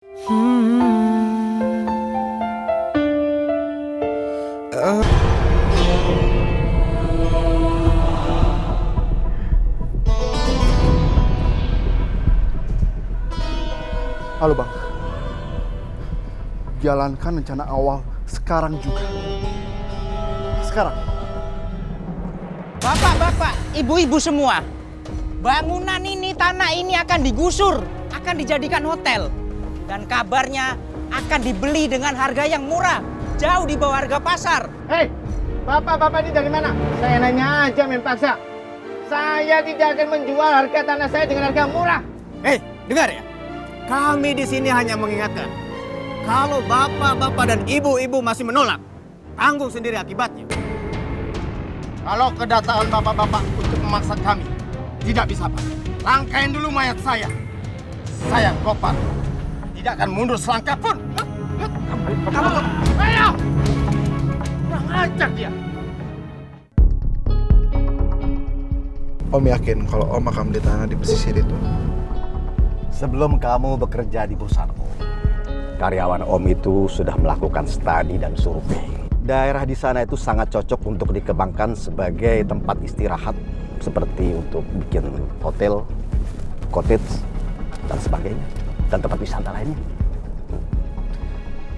Halo Bang, jalankan rencana awal sekarang juga. Sekarang. Bapak-bapak, ibu-ibu semua, bangunan ini, tanah ini akan digusur, akan dijadikan hotel. Dan kabarnya akan dibeli dengan harga yang murah, jauh di bawah harga pasar. Hei, bapak-bapak ini dari mana? Saya nanya aja main paksa. Saya tidak akan menjual harga tanah saya dengan harga murah. Hei, dengar ya. Kami di sini hanya mengingatkan, kalau bapak-bapak dan ibu-ibu masih menolak, tanggung sendiri akibatnya. Kalau kedatangan bapak-bapak untuk memaksa kami, tidak bisa Pak. Langkain dulu mayat saya. Saya Gopar, tidak akan mundur selangkah pun. Kamu, ayo! Kurang ajar dia. Om yakin kalau Om akan beli tanah di pesisir itu? Sebelum kamu bekerja di perusahaan Om, karyawan Om itu sudah melakukan studi dan survei. Daerah di sana itu sangat cocok untuk dikembangkan sebagai tempat istirahat, seperti untuk bikin hotel, cottage, dan sebagainya, dan tempat wisata lainnya.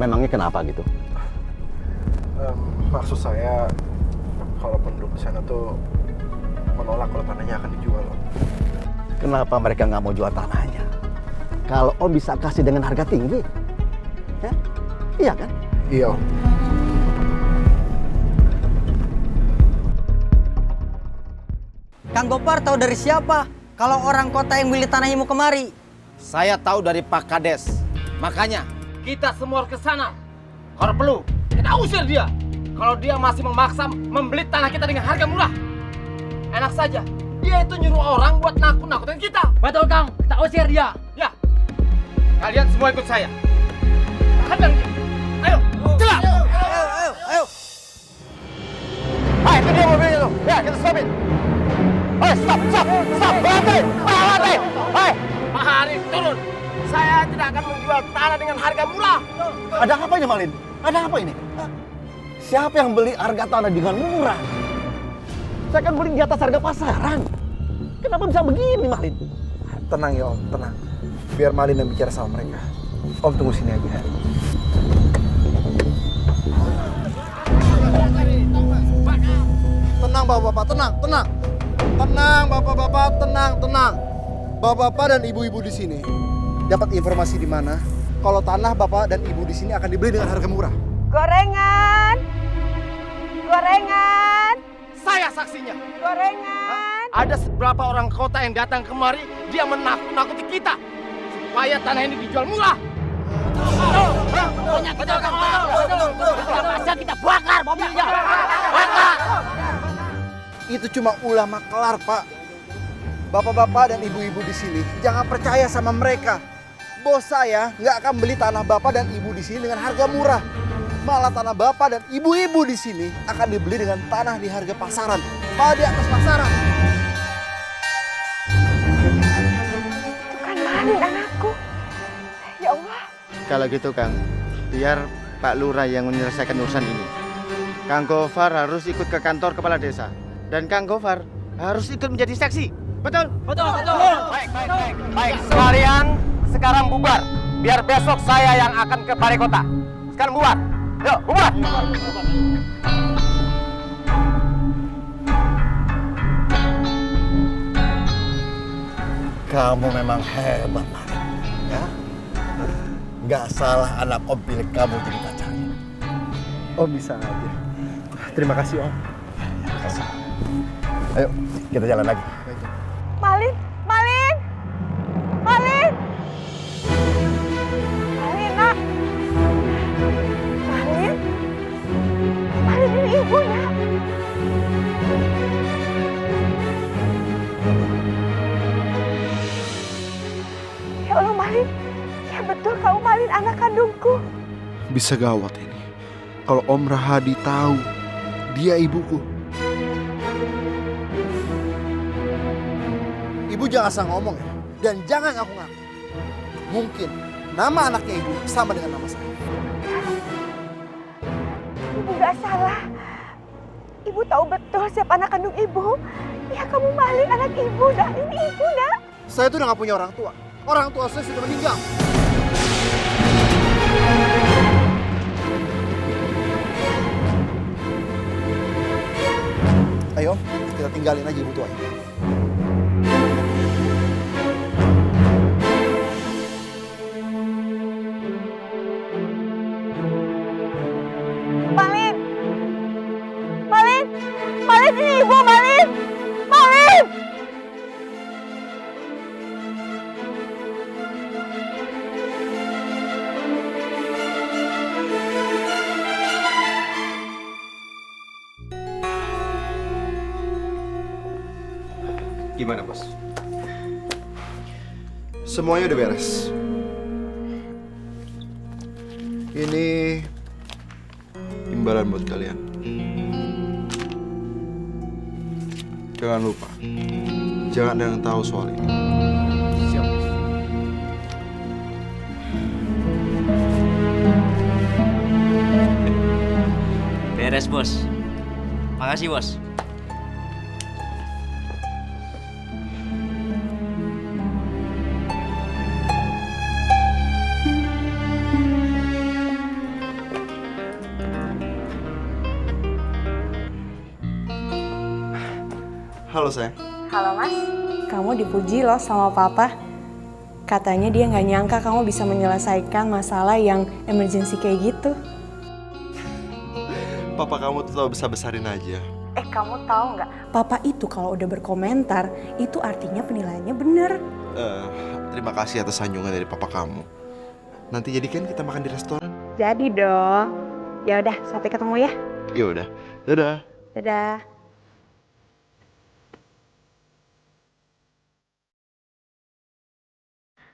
Memangnya kenapa gitu? Maksud saya, kalau penduduk di sana tuh menolak kalau tanahnya akan dijual, Om. Kenapa mereka nggak mau jual tanahnya? Kalau Om bisa kasih dengan harga tinggi, ya? Iya kan? Iya, Om. Kang Gopar tahu dari siapa kalau orang kota yang beli tanahnya mau kemari? Saya tahu dari Pak Kades. Makanya kita semua harus ke sana. Kalau perlu, kita usir dia. Kalau dia masih memaksa membeli tanah kita dengan harga murah. Enak saja. Dia itu nyuruh orang buat nakut-nakutin kita. Betul Kang, kita usir dia. Ya. Kalian semua ikut saya. Hadang dia. Ayo, cepat. Ayo. Hai, itu dia mobilnya tuh. Ya, kita stopin. Hei, stop. Berhenti. Hei, Pak Hari, turun. Saya tidak akan menjual tanah dengan harga murah. Ada apa ini, Malin? Ada apa ini? Siapa yang beli harga tanah dengan murah? Saya kan beli di atas harga pasaran. Kenapa bisa begini, Malin? Tenang ya, Om. Tenang. Biar Malin yang bicara sama mereka. Om tunggu sini aja. Tenang, Bapak-Bapak. Tenang. Tenang, Bapak-Bapak. Tenang. Bapak-bapak dan ibu-ibu di sini dapat informasi di mana kalau tanah Bapak dan Ibu di sini akan dibeli dengan harga murah. Gorengan. Saya saksinya. Gorengan. Ada beberapa orang kota yang datang kemari, dia menakut-nakuti kita supaya tanah ini dijual murah. Betul. Masa kita bakar mobilnya. Bakar. Itu cuma ulah maklar, Pak. Bapak-bapak dan ibu-ibu di sini jangan percaya sama mereka. Bos saya nggak akan beli tanah Bapak dan Ibu di sini dengan harga murah. Malah tanah Bapak dan ibu-ibu di sini akan dibeli dengan tanah di harga pasaran, malah di atas pasaran. Itu kan Malin anakku. Ya Allah. Kalau gitu, Kang, biar Pak Lurah yang menyelesaikan urusan ini. Kang Gofar harus ikut ke kantor kepala desa. Dan Kang Gofar harus ikut menjadi saksi. Betul? Baik. Sekalian sekarang bubar. Biar besok saya yang akan ke balai kota. Sekarang bubar. Yuk, bubar. Kamu memang hebat, Malin. Ya? Nggak salah anak Om pilih kamu jadi pacarnya. Om bisa aja. Terima kasih, Om. Ayo, kita jalan lagi. Malin. Nak. Malin ini ibunya. Ya Allah Malin. Ya betul kamu Malin anak kandungku. Bisa gawat ini. Kalau Om Rahadi tahu dia ibuku. Ibu jangan asal ngomong ya. Dan jangan ngaku-ngaku. Mungkin nama anaknya ibu sama dengan nama saya. Ibu gak salah. Ibu tahu betul siapa anak kandung ibu. Ya kamu maling anak ibu, nak. Ini ibu, nak. Saya tuh udah gak punya orang tua. Orang tua saya sudah meninggal. Ayo, kita tinggalin aja ibu tuanya. Malin! Malin! Malin, ini ibu, Malin! Malin! Gimana, Bos? Semuanya udah beres. Ini imbalan buat kalian. Jangan lupa, jangan ada yang tahu soal ini. Siap. Beres, Bos. Makasih, Bos. Halo, sayang. Halo, Mas. Kamu dipuji loh sama Papa. Katanya dia nggak nyangka kamu bisa menyelesaikan masalah yang emergency kayak gitu. Papa kamu tuh tahu besar-besarin aja. Kamu tahu nggak? Papa itu kalau udah berkomentar, itu artinya penilaiannya bener. Terima kasih atas sanjungan dari papa kamu. Nanti jadikan kita makan di restoran. Jadi dong. Ya udah, sampai ketemu ya. Ya udah. Dadah. Dadah.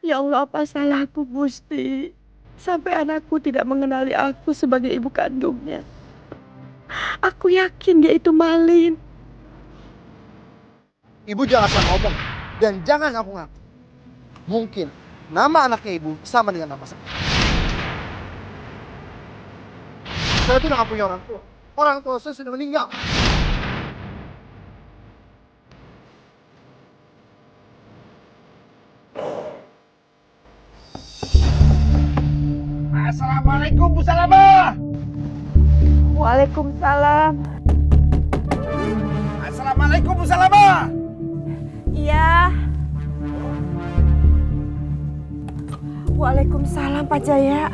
Ya Allah, apa salahku, Gusti? Sampai anakku tidak mengenali aku sebagai ibu kandungnya. Aku yakin dia itu Malin. Ibu jangan asal ngomong dan jangan ngaku-ngaku. Mungkin nama anaknya ibu sama dengan nama saya. Saya tuh udah gak punya orang tua. Orang tua saya sudah meninggal. Assalamualaikum Bu Salama. Waalaikumsalam. Assalamualaikum Bu Salama. Iya. Waalaikumsalam, Pak Jaya.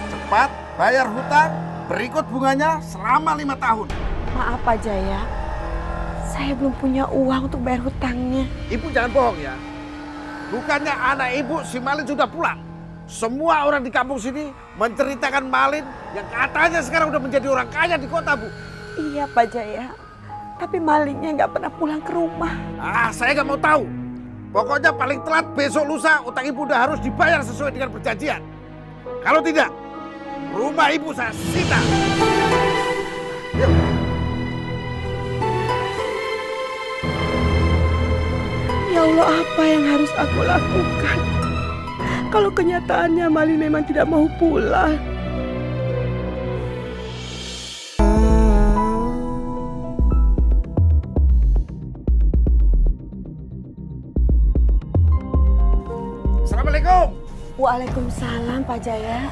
Cepat bayar hutang, berikut bunganya selama 5 tahun. Maaf, Pak Jaya. Saya belum punya uang untuk bayar hutangnya. Ibu jangan bohong ya. Bukannya anak ibu si Malin sudah pulang. Semua orang di kampung sini menceritakan Malin yang katanya sekarang udah menjadi orang kaya di kota, Bu. Iya, Pak Jaya. Tapi malingnya nggak pernah pulang ke rumah. Saya nggak mau tahu. Pokoknya paling telat besok lusa utang ibu udah harus dibayar sesuai dengan perjanjian. Kalau tidak, rumah ibu saya sita. Yuk. Ya Allah, apa yang harus aku lakukan? Kalau kenyataannya Malin memang tidak mau pulang. Assalamualaikum. Waalaikumsalam, Pak Jaya.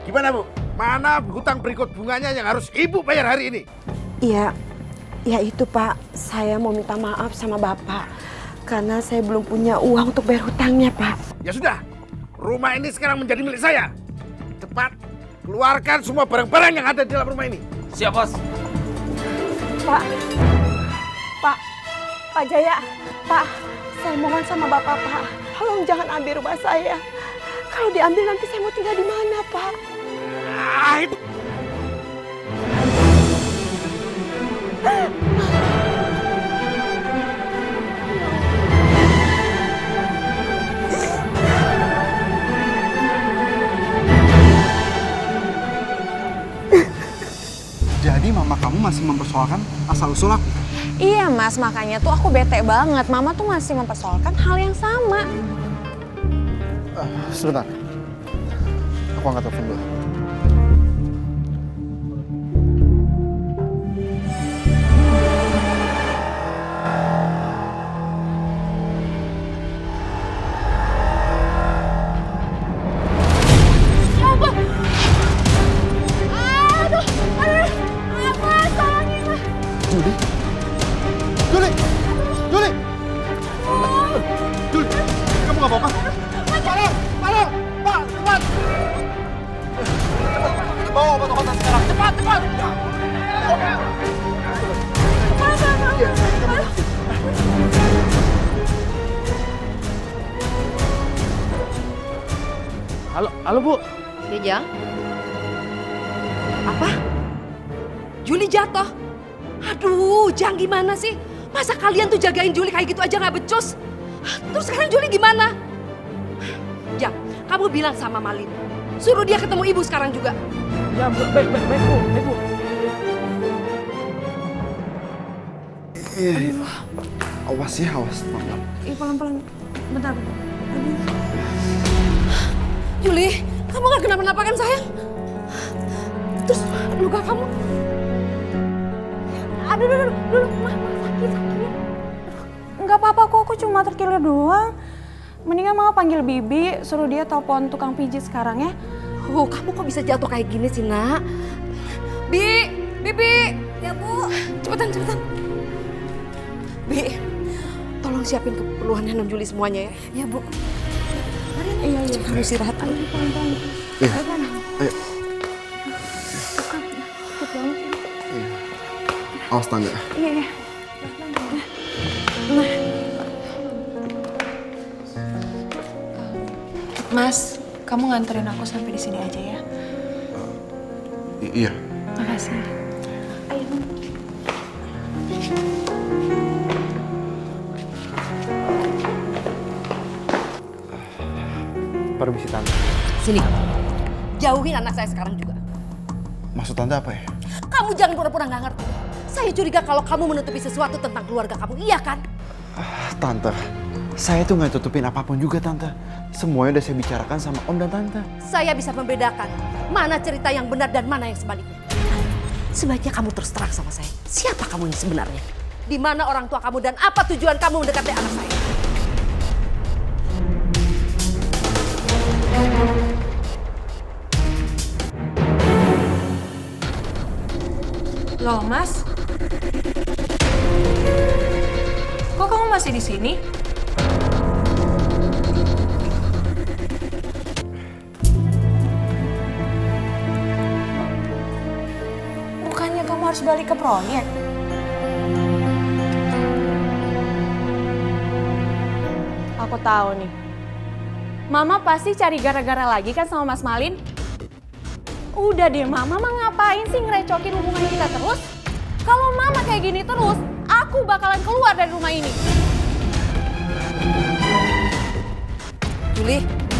Gimana, Bu? Mana hutang berikut bunganya yang harus ibu bayar hari ini? Iya, ya itu Pak. Saya mau minta maaf sama Bapak. Karena saya belum punya uang untuk bayar hutangnya, Pak. Ya sudah, rumah ini sekarang menjadi milik saya. Cepat, keluarkan semua barang-barang yang ada di dalam rumah ini. Siap, Bos. Pak Jaya, Pak, saya mohon sama Bapak, Pak. Tolong jangan ambil rumah saya. Kalau diambil nanti saya mau tinggal di mana, Pak? Itu. Jadi mama kamu masih mempersoalkan asal-usul aku? Iya Mas, makanya tuh aku bete banget. Mama tuh masih mempersoalkan hal yang sama. Sebentar. Aku angkat telepon dulu. Juli? Juli! Juli! Juli! Kamu nggak apa-apa? Tolong! Tolong! Pak! Cepat! Cepat! Bawa obat-obatan sekarang! Cepat! Cepat! Halo Bu. Ya, Jang. Apa? Juli jatuh? Aduh, Jang gimana sih? Masa kalian tuh jagain Juli kayak gitu aja nggak becus? Terus sekarang Juli gimana? Jang, kamu bilang sama Malin. Suruh dia ketemu ibu sekarang juga. Ya Bu, baik Bu. Awas ya, awas. Pelan-pelan. Pelan-pelan. Bentar. Juli, kamu nggak kenapa-napa kan sayang? Terus luka kamu? Aduh, mah sakit. Nggak apa-apa kok, aku cuma terkilir doang. Mendingan Mama panggil Bibi, suruh dia telepon tukang pijit sekarang ya. Oh, kamu kok bisa jatuh kayak gini sih, Nak? Bibi! Ya, Bu. Cepetan. Bi, tolong siapin keperluannya Non Juli semuanya ya. Ya, Bu. Iya. Kamu istirahat. Pelan-pelan. Ayo. Awas tangga. Iya. Mas, kamu nganterin aku sampai di sini aja ya. Iya. Makasih. Ayo. Permisi Tante. Sini kamu. Jauhin anak saya sekarang juga. Maksud Tante apa ya? Kamu jangan pura-pura nggak ngerti. Saya curiga kalau kamu menutupi sesuatu tentang keluarga kamu, iya kan? Tante, saya tuh nggak tutupin apapun juga Tante. Semuanya udah saya bicarakan sama Om dan Tante. Saya bisa membedakan mana cerita yang benar dan mana yang sebaliknya. Sebaiknya kamu terus terang sama saya. Siapa kamu yang sebenarnya? Di mana orang tua kamu dan apa tujuan kamu mendekati anak saya? Loh, Mas. Kok kamu masih di sini? Bukannya kamu harus balik ke proyek? Aku tahu nih. Mama pasti cari gara-gara lagi kan sama Mas Malin? Udah deh, Mama ngapain sih ngerecokin hubungan kita terus? Kalau Mama kayak gini terus, aku bakalan keluar dari rumah ini.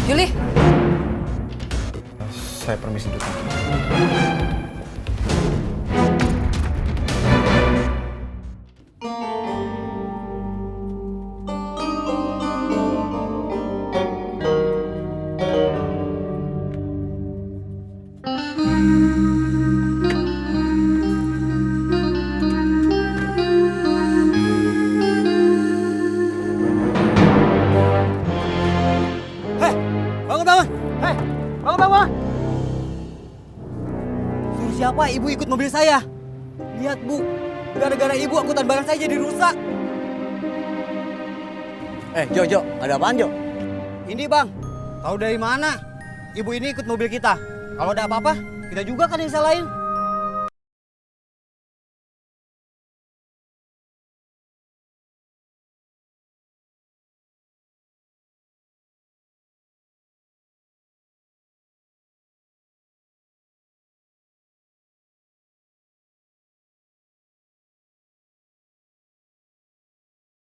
Juli. Saya permisi dulu. Bangun! Suruh siapa ibu ikut mobil saya? Lihat Bu, gara-gara ibu angkutan barang saya jadi rusak. Jo, ada apaan Jo? Ini Bang, tahu dari mana? Ibu ini ikut mobil kita. Kalau ada apa-apa, kita juga kan yang salahin.